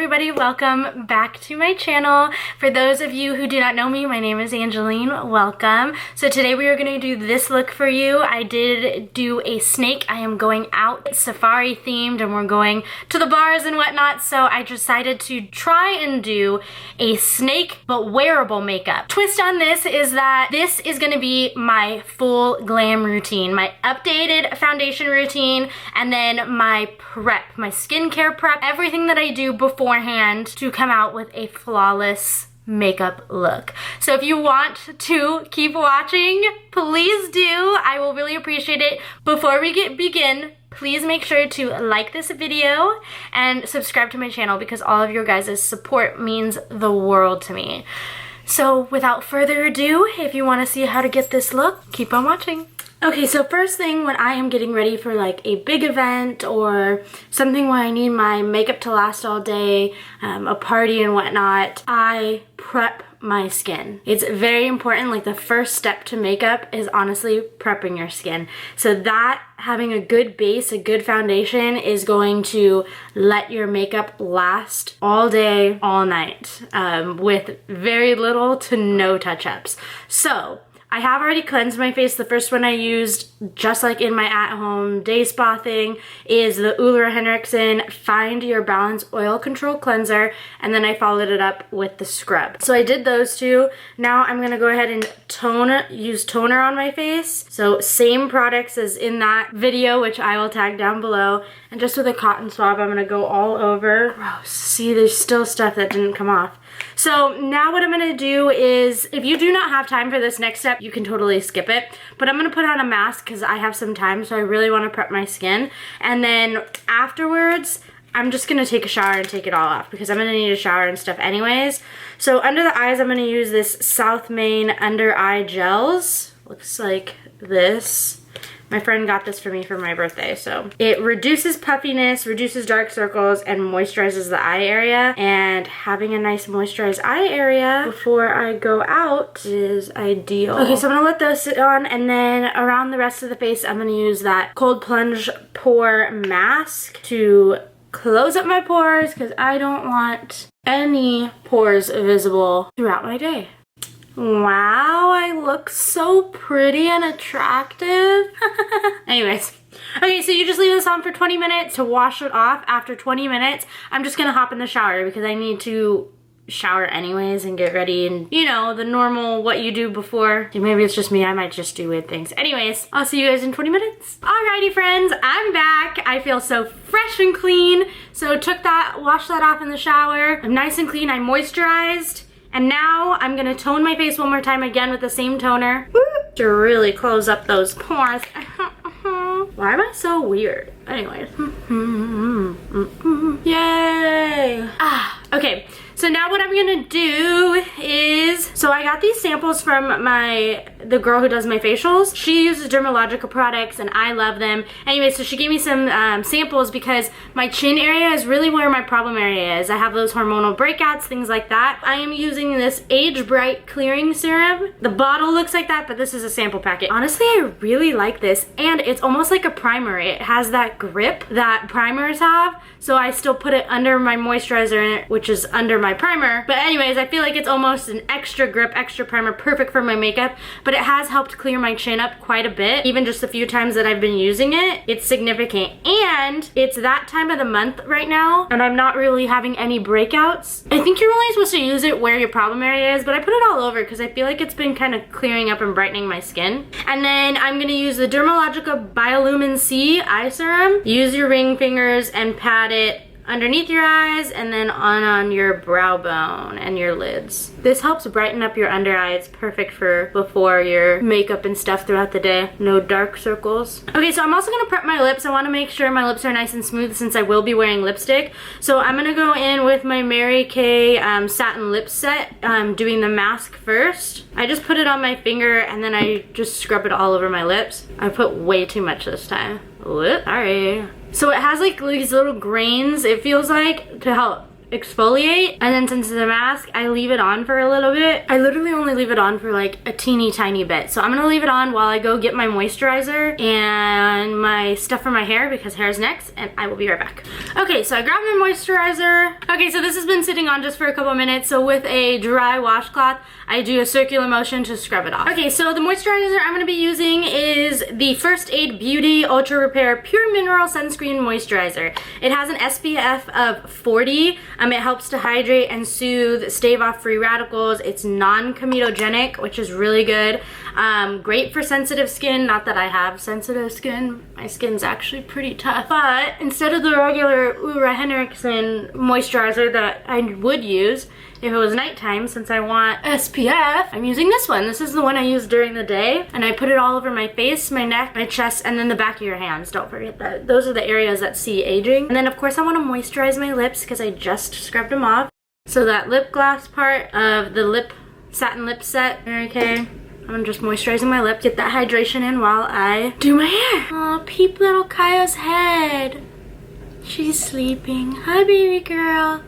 everybody, welcome back to my channel. For those of you who do not know me, my name is Angeline. Welcome. So today we are going to do this look for you. I did do a snake. I am going out. It's safari themed and we're going to the bars and whatnot, so I decided to try and do a snake but wearable makeup. Twist on this is that this is going to be my full glam routine, my updated foundation routine, and then my prep, my skincare prep, everything that I do beforehand to come out with a flawless makeup look. So if you want to keep watching, please do. I will really appreciate it. Before we begin, please make sure to like this video and subscribe to my channel because all of your guys' support means the world to me. So without further ado, if you want to see how to get this look, keep on watching. Okay, so first thing when I am getting ready for like a big event or something where I need my makeup to last all day, a party and whatnot, I prep my skin. It's very important. Like the first step to makeup is honestly prepping your skin. So that having a good base, a good foundation is going to let your makeup last all day, all night, with very little to no touch-ups. So I have already cleansed my face. The first one I used, just like in my at-home day spa thing, is the Uller Henriksen Find Your Balance Oil Control Cleanser, and then I followed it up with the scrub. So I did those two. Now I'm gonna go ahead and use toner on my face. So same products as in that video, which I will tag down below. And just with a cotton swab, I'm gonna go all over. Gross. See, there's still stuff that didn't come off. So now what I'm gonna do is, if you do not have time for this next step, you can totally skip it. But I'm gonna put on a mask because I have some time, so I really wanna prep my skin. And then afterwards, I'm just gonna take a shower and take it all off because I'm gonna need a shower and stuff anyways. So under the eyes, I'm gonna use this South Main Under Eye Gels. Looks like this. My friend got this for me for my birthday, so it reduces puffiness, reduces dark circles, and moisturizes the eye area. And having a nice moisturized eye area before I go out is ideal. Okay, so I'm gonna let those sit on, and then around the rest of the face, I'm gonna use that Cold Plunge Pore Mask to close up my pores because I don't want any pores visible throughout my day. Wow, I look so pretty and attractive. Anyways, okay, so you just leave this on for 20 minutes to wash it off. After 20 minutes, I'm just gonna hop in the shower because I need to shower anyways and get ready and, you know, the normal what you do before. Maybe it's just me, I might just do weird things. Anyways, I'll see you guys in 20 minutes. Alrighty friends, I'm back. I feel so fresh and clean. So took that, washed that off in the shower. I'm nice and clean, I moisturized. And now I'm gonna tone my face one more time again with the same toner to really close up those pores. Why am I so weird? Anyways. Yay! Okay. So now what I'm gonna do is, so I got these samples from the girl who does my facials. She uses Dermalogica products and I love them. Anyway, so she gave me some samples because my chin area is really where my problem area is. I have those hormonal breakouts, things like that. I am using this Age Bright Clearing Serum. The bottle looks like that, but this is a sample packet. Honestly, I really like this, and it's almost like a primer. It has that grip that primers have, so I still put it under my moisturizer, which is under my primer. But anyways, I feel like it's almost an extra grip, extra primer, perfect for my makeup, but it has helped clear my chin up quite a bit. Even just a few times that I've been using it, it's significant. And it's that time of the month right now, and I'm not really having any breakouts. I think you're only supposed to use it where your problem area is, but I put it all over because I feel like it's been kind of clearing up and brightening my skin. And then I'm gonna use the Dermalogica Biolumin C Eye Serum. Use your ring fingers and pat it underneath your eyes and then on your brow bone and your lids. This helps brighten up your under eye. It's perfect for before your makeup and stuff throughout the day. No dark circles. Okay, so I'm also gonna prep my lips. I wanna make sure my lips are nice and smooth since I will be wearing lipstick. So I'm gonna go in with my Mary Kay satin lip set, doing the mask first. I just put it on my finger and then I just scrub it all over my lips. I put way too much this time. Sorry. So it has like these little grains, it feels like, to help exfoliate, and then since it's a mask, I leave it on for a little bit. I literally only leave it on for like a teeny tiny bit. So I'm gonna leave it on while I go get my moisturizer and my stuff for my hair, because hair is next, and I will be right back. Okay, so I grabbed my moisturizer. Okay, so this has been sitting on just for a couple minutes. So with a dry washcloth, I do a circular motion to scrub it off. Okay, so the moisturizer I'm gonna be using is the First Aid Beauty Ultra Repair Pure Mineral Sunscreen Moisturizer. It has an SPF of 40. It helps to hydrate and soothe, stave off free radicals. It's non-comedogenic, which is really good. Great for sensitive skin. Not that I have sensitive skin. My skin's actually pretty tough. But instead of the regular Ura Henriksen moisturizer that I would use if it was nighttime, since I want SPF, I'm using this one. This is the one I use during the day, and I put it all over my face, my neck, my chest, and then the back of your hands. Don't forget that. Those are the areas that see aging. And then of course I want to moisturize my lips because I just scrubbed them off. So that lip gloss part of the satin lip set, okay. I'm just moisturizing my lip, get that hydration in while I do my hair. Aw, peep little Kaya's head. She's sleeping. Hi, baby girl.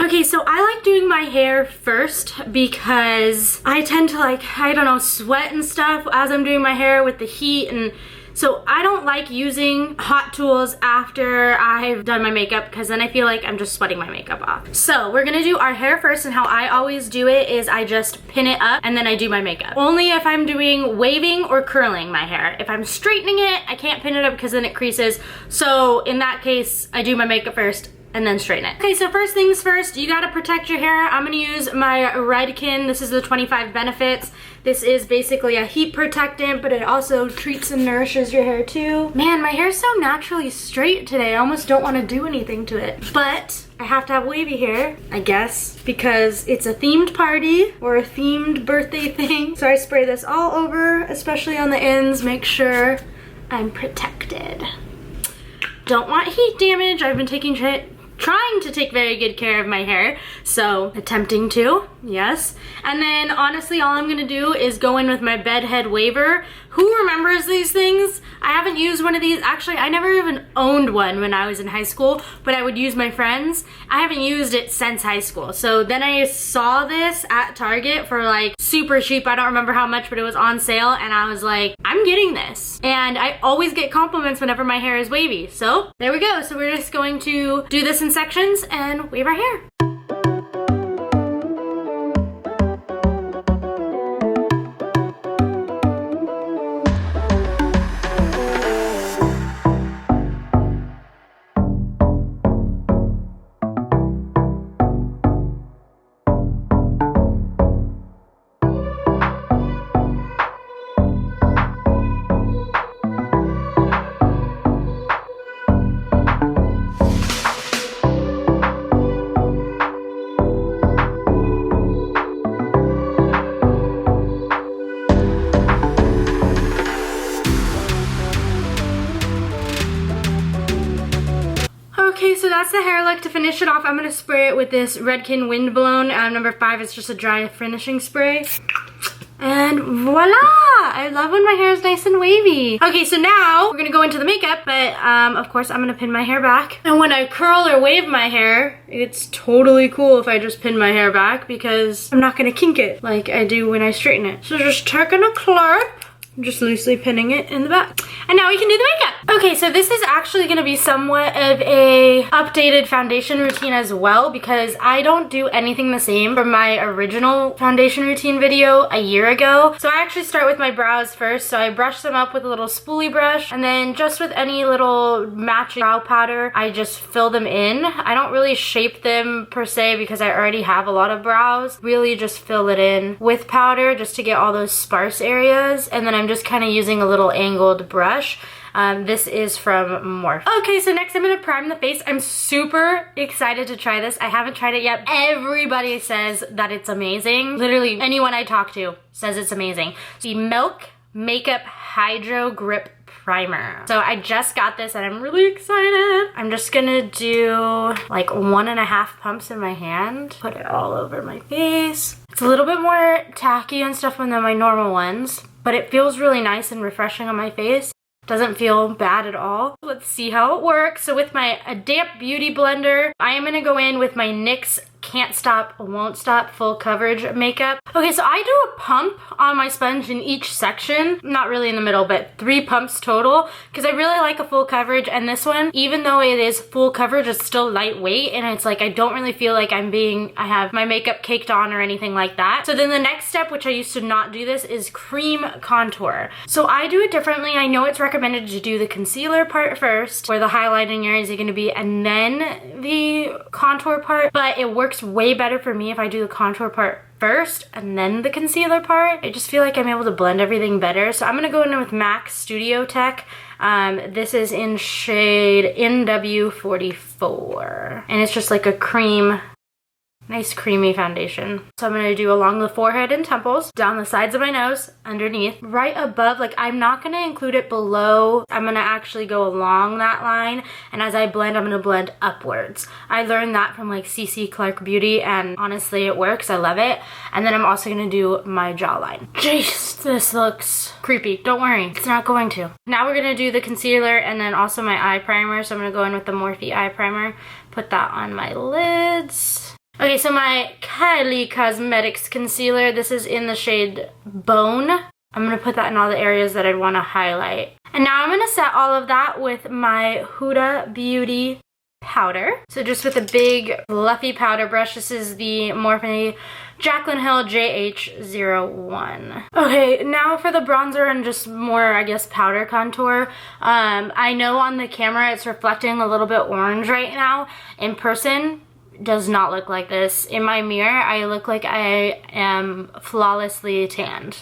Okay, so I like doing my hair first because I tend to I don't know, sweat and stuff as I'm doing my hair with the heat, and so I don't like using hot tools after I've done my makeup because then I feel like I'm just sweating my makeup off. So we're gonna do our hair first, and how I always do it is I just pin it up and then I do my makeup. Only if I'm doing waving or curling my hair. If I'm straightening it, I can't pin it up because then it creases. So in that case, I do my makeup first and then straighten it. Okay, so first things first, you gotta protect your hair. I'm gonna use my Redken. This is the 25 Benefits. This is basically a heat protectant, but it also treats and nourishes your hair too. Man, my hair's so naturally straight today. I almost don't wanna do anything to it. But I have to have wavy hair, I guess, because it's a themed party or a themed birthday thing. So I spray this all over, especially on the ends, make sure I'm protected. Don't want heat damage. I've been trying to take very good care of my hair, so attempting to, yes. And then honestly, all I'm gonna do is go in with my bed head waver. Who remembers these things? I haven't used one of these. Actually, I never even owned one when I was in high school, but I would use my friends. I haven't used it since high school. So then I saw this at Target for like super cheap. I don't remember how much, but it was on sale, and I was like, I'm getting this. And I always get compliments whenever my hair is wavy. So there we go. So we're just going to do this in sections and wave our hair. Okay, so that's the hair look. To finish it off, I'm gonna spray it with this Redken Windblown number 5. It's just a dry finishing spray. And voila! I love when my hair is nice and wavy. Okay, so now we're gonna go into the makeup, but of course I'm gonna pin my hair back. And when I curl or wave my hair, it's totally cool if I just pin my hair back because I'm not gonna kink it like I do when I straighten it. So just taking a clip, just loosely pinning it in the back. And now we can do the makeup. Okay, so this is actually gonna be somewhat of a updated foundation routine as well, because I don't do anything the same from my original foundation routine video a year ago. So I actually start with my brows first. So I brush them up with a little spoolie brush, and then just with any little matching brow powder, I just fill them in. I don't really shape them per se because I already have a lot of brows. Really just fill it in with powder just to get all those sparse areas. And then I'm just kind of using a little angled brush. This is from Morphe. Okay, so next I'm gonna prime the face. I'm super excited to try this. I haven't tried it yet. Everybody says that it's amazing. Literally anyone I talk to says it's amazing. The Milk Makeup Hydro Grip Primer. So I just got this and I'm really excited. I'm just gonna do like 1.5 pumps in my hand. Put it all over my face. It's a little bit more tacky and stuff than my normal ones, but it feels really nice and refreshing on my face. Doesn't feel bad at all. Let's see how it works. So with my damp beauty blender, I am gonna go in with my NYX Can't Stop, Won't Stop full coverage makeup. Okay, so I do a pump on my sponge in each section. Not really in the middle, but 3 pumps total, because I really like a full coverage. And this one, even though it is full coverage, it's still lightweight, and it's like I don't really feel like I have my makeup caked on or anything like that. So then the next step, which I used to not do this, is cream contour. So I do it differently. I know it's recommended to do the concealer part first, where the highlighting areas are going to be, and then the contour part, but it works way better for me if I do the contour part first and then the concealer part. I just feel like I'm able to blend everything better. So I'm going to go in with MAC Studio Tech. This is in shade NW44, and it's just like a cream, nice creamy foundation. So I'm gonna do along the forehead and temples, down the sides of my nose, underneath, right above. Like, I'm not gonna include it below. I'm gonna actually go along that line, and as I blend, I'm gonna blend upwards. I learned that from like CC Clark Beauty, and honestly it works. I love it. And then I'm also gonna do my jawline. Jeez, this looks creepy. Don't worry, it's not going to. Now we're gonna do the concealer and then also my eye primer. So I'm gonna go in with the Morphe eye primer, put that on my lids. Okay, so my Kylie Cosmetics concealer, this is in the shade Bone. I'm going to put that in all the areas that I'd want to highlight. And now I'm going to set all of that with my Huda Beauty powder. So just with a big fluffy powder brush. This is the Morphe Jaclyn Hill JH01. Okay, now for the bronzer and just more, I guess, powder contour. I know on the camera it's reflecting a little bit orange right now. In person, does not look like this. In my mirror, I look like I am flawlessly tanned.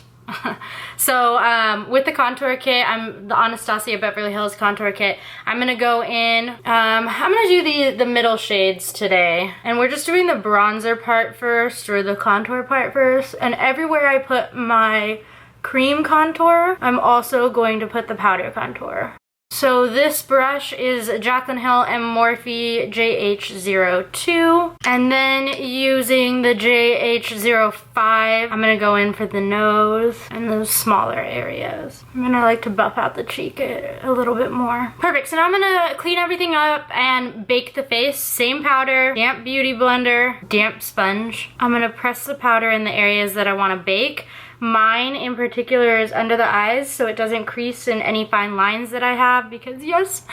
So with the contour kit, the Anastasia Beverly Hills contour kit, I'm gonna go in, I'm gonna do the middle shades today. And we're just doing the bronzer part first, or the contour part first. And everywhere I put my cream contour, I'm also going to put the powder contour. So this brush is Jaclyn Hill and Morphe JH02. And then using the JH05, I'm going to go in for the nose and those smaller areas. I'm going to like to buff out the cheek a little bit more. Perfect. So now I'm going to clean everything up and bake the face. Same powder, damp beauty blender, damp sponge. I'm going to press the powder in the areas that I want to bake. Mine in particular is under the eyes, so it doesn't crease in any fine lines that I have, because yes,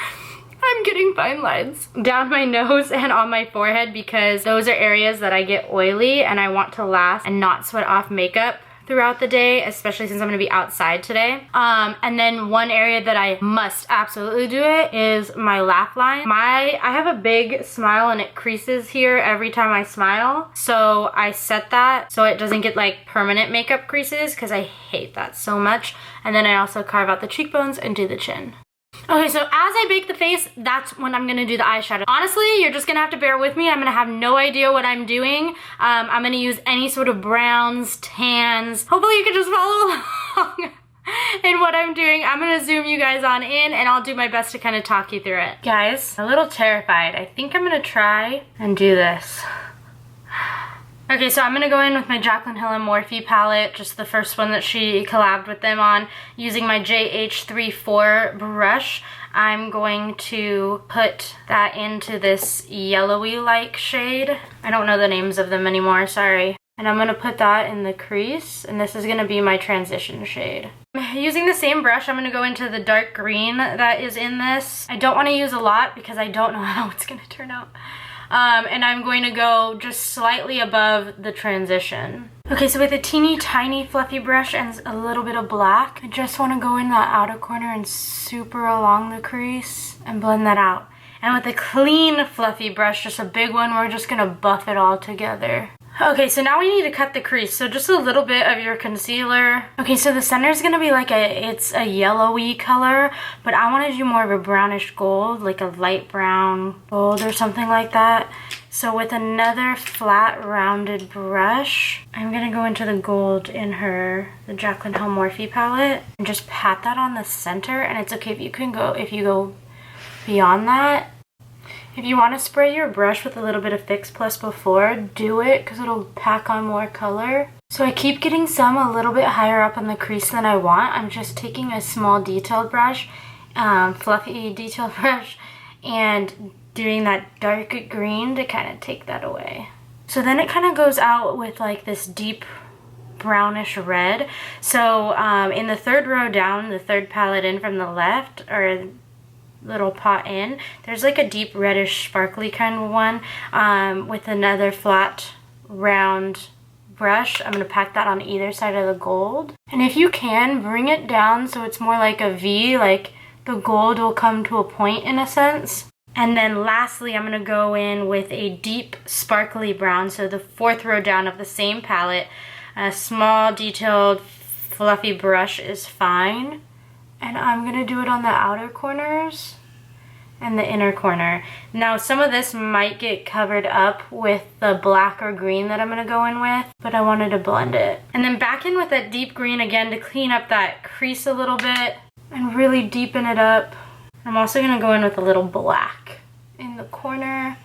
I'm getting fine lines. Down my nose and on my forehead, because those are areas that I get oily and I want to last and not sweat off makeup throughout the day, especially since I'm gonna be outside today. And then one area that I must absolutely do it is my laugh line. I have a big smile and it creases here every time I smile. So I set that so it doesn't get like permanent makeup creases, because I hate that so much. And then I also carve out the cheekbones and do the chin. Okay, so as I bake the face, that's when I'm gonna do the eyeshadow. Honestly, you're just gonna have to bear with me. I'm gonna have no idea what I'm doing. I'm gonna use any sort of browns, tans. Hopefully you can just follow along in what I'm doing. I'm gonna zoom you guys on in, and I'll do my best to kind of talk you through it. Guys, a little terrified. I think I'm gonna try and do this. Okay, so I'm gonna go in with my Jaclyn Hill and Morphe palette, just the first one that she collabed with them on, using my JH34 brush. I'm going to put that into this yellowy-like shade. I don't know the names of them anymore, sorry. And I'm gonna put that in the crease, and this is gonna be my transition shade. Using the same brush, I'm gonna go into the dark green that is in this. I don't wanna use a lot because I don't know how it's gonna turn out. And I'm going to go just slightly above the transition. Okay, so with a teeny tiny fluffy brush and a little bit of black, I just want to go in that outer corner and super along the crease and blend that out. And with a clean fluffy brush, just a big one, we're just going to buff it all together. Okay, so now we need to cut the crease. So just a little bit of your concealer. Okay, so the center is gonna be like it's a yellowy color, but I want to do more of a brownish gold, like a light brown gold or something like that. So with another flat rounded brush, I'm gonna go into the gold in the Jaclyn Hill Morphe palette and just pat that on the center. And it's okay if you go beyond that. If you want to spray your brush with a little bit of Fix Plus before, do it, because it'll pack on more color. So I keep getting some a little bit higher up on the crease than I want. I'm just taking a small detailed brush fluffy detail brush and doing that dark green to kind of take that away. So then it kind of goes out with like this deep brownish red. So in the third row down, the third palette in from the left, or little pot in, there's like a deep reddish sparkly kind of one with another flat round brush. I'm going to pack that on either side of the gold. And if you can, bring it down so it's more like a V, like the gold will come to a point in a sense. And then lastly, I'm going to go in with a deep sparkly brown, so the fourth row down of the same palette. A small detailed fluffy brush is fine. And I'm going to do it on the outer corners and the inner corner. Now some of this might get covered up with the black or green that I'm going to go in with, but I wanted to blend it. And then back in with that deep green again to clean up that crease a little bit and really deepen it up. I'm also going to go in with a little black in the corner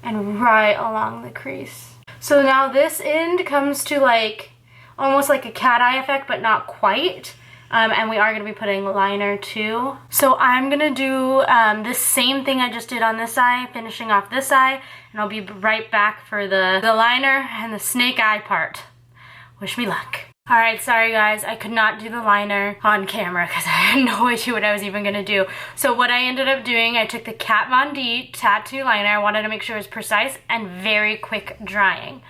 and right along the crease. So now this end comes to like almost like a cat eye effect, but not quite. And we are going to be putting liner too. So I'm going to do the same thing I just did on this eye, finishing off this eye, and I'll be right back for the liner and the snake eye part. Wish me luck. Alright, sorry guys, I could not do the liner on camera because I had no idea what I was even going to do. So what I ended up doing, I took the Kat Von D tattoo liner. I wanted to make sure it was precise and very quick drying.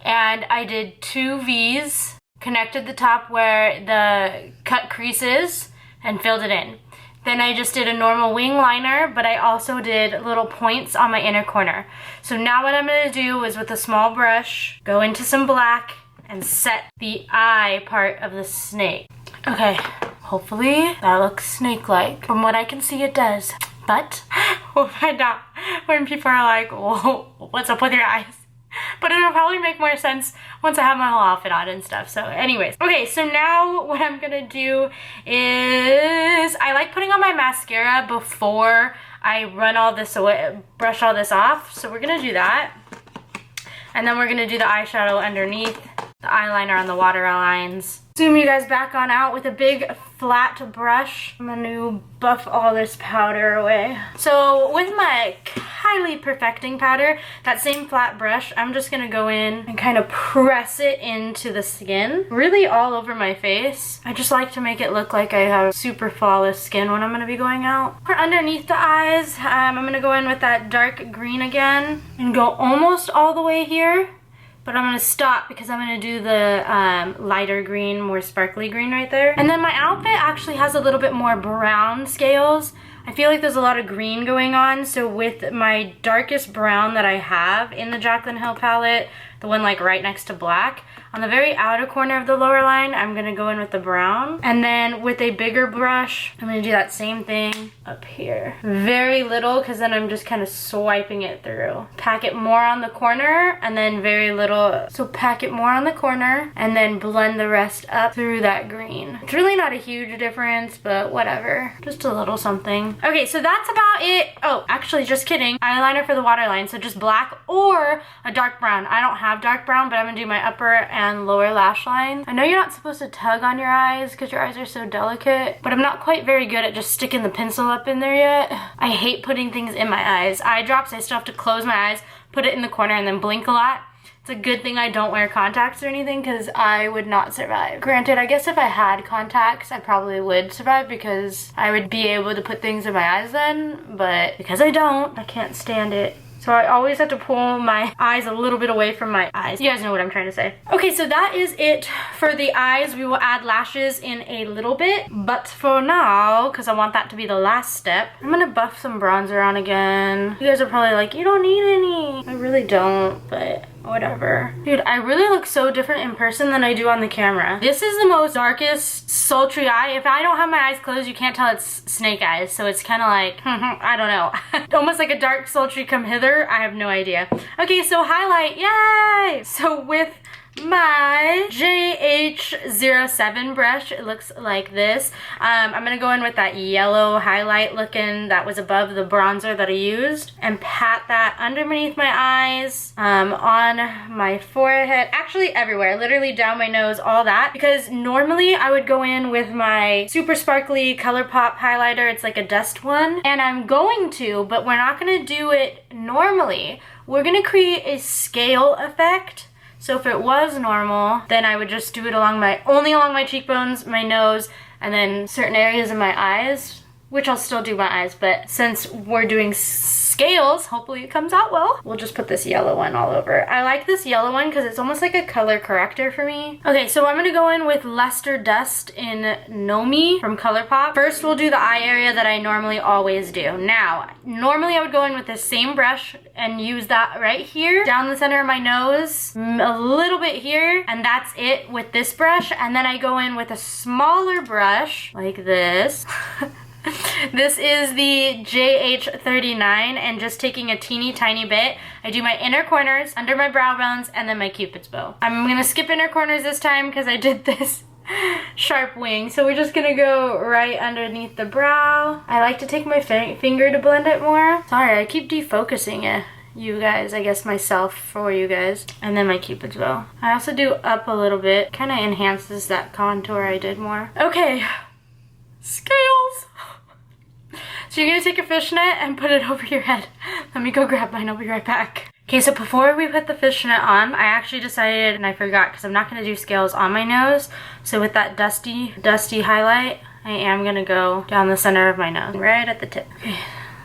And I did 2 V's, connected the top where the cut crease is, and filled it in. Then I just did a normal wing liner, but I also did little points on my inner corner. So now what I'm going to do is with a small brush, go into some black, and set the eye part of the snake. Okay, hopefully that looks snake-like. From what I can see, it does. But we'll find out when people are like, whoa, what's up with your eyes? But it'll probably make more sense once I have my whole outfit on and stuff. So anyways, okay, so now what I'm gonna do is, I like putting on my mascara before I run all this away, brush all this off. So we're gonna do that. And then we're gonna do the eyeshadow underneath, the eyeliner on the waterlines. Zoom you guys back on out with a big flat brush. I'm gonna buff all this powder away. So with my highly perfecting powder, that same flat brush, I'm just gonna go in and kind of press it into the skin, really all over my face. I just like to make it look like I have super flawless skin when I'm gonna be going out. For underneath the eyes, I'm gonna go in with that dark green again and go almost all the way here. But I'm going to stop because I'm going to do the lighter green, more sparkly green right there. And then my outfit actually has a little bit more brown scales. I feel like there's a lot of green going on. So with my darkest brown that I have in the Jaclyn Hill palette, the one like right next to black, on the very outer corner of the lower line, I'm going to go in with the brown. And then with a bigger brush, I'm going to do that same thing up here. Very little, because then I'm just kind of swiping it through. Pack it more on the corner, and then very little. So pack it more on the corner, and then blend the rest up through that green. It's really not a huge difference, but whatever. Just a little something. Okay, so that's about it. Oh, actually, just kidding. Eyeliner for the waterline, so just black or a dark brown. I don't have dark brown, but I'm going to do my upper and lower lash line. I know you're not supposed to tug on your eyes because your eyes are so delicate, but I'm not quite very good at just sticking the pencil up in there yet. I hate putting things in my eyes. Eye drops, I still have to close my eyes, put it in the corner, and then blink a lot. It's a good thing I don't wear contacts or anything because I would not survive. Granted, I guess if I had contacts, I probably would survive because I would be able to put things in my eyes then, but because I don't, I can't stand it. So I always have to pull my eyes a little bit away from my eyes. You guys know what I'm trying to say. Okay, so that is it for the eyes. We will add lashes in a little bit. But for now, because I want that to be the last step, I'm going to buff some bronzer on again. You guys are probably like, you don't need any. I really don't, but whatever. Dude, I really look so different in person than I do on the camera. This is the most darkest, sultry eye. If I don't have my eyes closed, you can't tell it's snake eyes. So it's kind of like, I don't know. Almost like a dark, sultry come hither. I have no idea. Okay, so highlight, yay! So with my GH07 brush. It looks like this. I'm gonna go in with that yellow highlight looking that was above the bronzer that I used and pat that underneath my eyes, on my forehead, actually everywhere, literally down my nose, all that, because normally I would go in with my super sparkly ColourPop highlighter. It's like a dust one, and I'm going to, but we're not gonna do it normally. We're gonna create a scale effect. So if it was normal, then I would just do it only along my cheekbones, my nose, and then certain areas of my eyes, which I'll still do my eyes, but since we're doing scales, hopefully it comes out well. We'll just put this yellow one all over. I like this yellow one because it's almost like a color corrector for me. Okay, so I'm gonna go in with Luster Dust in Nomi from ColourPop. First, we'll do the eye area that I normally always do. Now, normally I would go in with the same brush and use that right here, down the center of my nose, a little bit here, and that's it with this brush. And then I go in with a smaller brush, like this. This is the JH39, and just taking a teeny tiny bit, I do my inner corners, under my brow bones, and then my cupid's bow. I'm gonna skip inner corners this time because I did this sharp wing, so we're just gonna go right underneath the brow. I like to take my finger to blend it more. Sorry, I keep defocusing it. You guys, I guess myself for you guys. And then my cupid's bow. I also do up a little bit, kind of enhances that contour I did more. Okay, scales. So you're gonna take a fishnet and put it over your head. Let me go grab mine, I'll be right back. Okay, so before we put the fishnet on, I actually decided, and I forgot, because I'm not gonna do scales on my nose. So with that dusty highlight, I am gonna go down the center of my nose, right at the tip. Okay,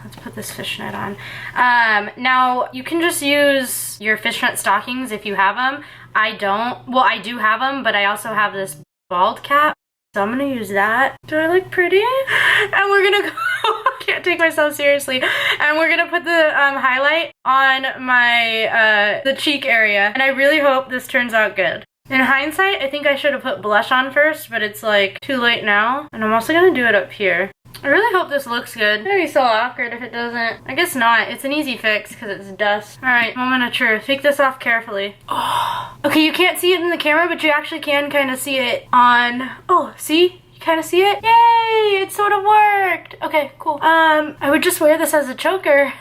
let's put this fishnet on. Now, you can just use your fishnet stockings if you have them. I don't. Well, I do have them, but I also have this bald cap. So I'm gonna use that. Do I look pretty? And we're gonna go, I can't take myself seriously. And we're gonna put the highlight on my, the cheek area. And I really hope this turns out good. In hindsight, I think I should have put blush on first, but it's like too late now. And I'm also gonna do it up here. I really hope this looks good. It's gonna be so awkward if it doesn't. I guess not. It's an easy fix because it's dust. Alright, moment of truth. Take this off carefully. Oh. Okay, you can't see it in the camera, but you actually can kind of see it on... Oh, see? You kind of see it? Yay! It sort of worked! Okay, cool. I would just wear this as a choker.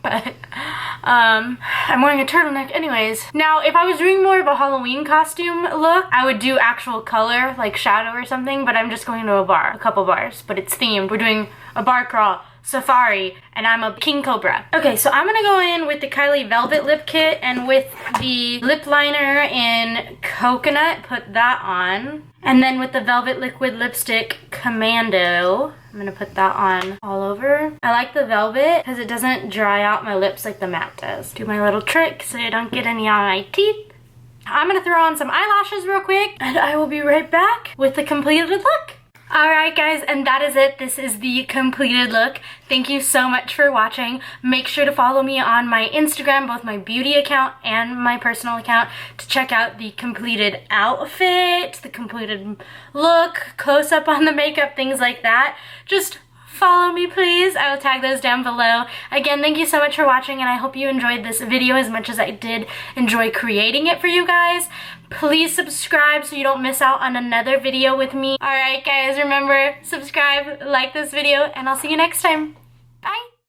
But I'm wearing a turtleneck anyways. Now, if I was doing more of a Halloween costume look, I would do actual color, like shadow or something, but I'm just going to a bar, a couple bars, but it's themed. We're doing a bar crawl, safari, and I'm a king cobra. Okay, so I'm gonna go in with the Kylie Velvet Lip Kit and with the lip liner in Coconut, put that on. And then with the Velvet Liquid Lipstick Commando, I'm gonna put that on all over. I like the velvet because it doesn't dry out my lips like the matte does. Do my little trick so I don't get any on my teeth. I'm gonna throw on some eyelashes real quick and I will be right back with the completed look. Alright guys, and that is it. This is the completed look. Thank you so much for watching. Make sure to follow me on my Instagram, both my beauty account and my personal account, to check out the completed outfit, the completed look, close up on the makeup, things like that. Just follow me please. I will tag those down below. Again, thank you so much for watching, and I hope you enjoyed this video as much as I did enjoy creating it for you guys. Please subscribe so you don't miss out on another video with me. Alright guys, remember, subscribe, like this video, and I'll see you next time. Bye!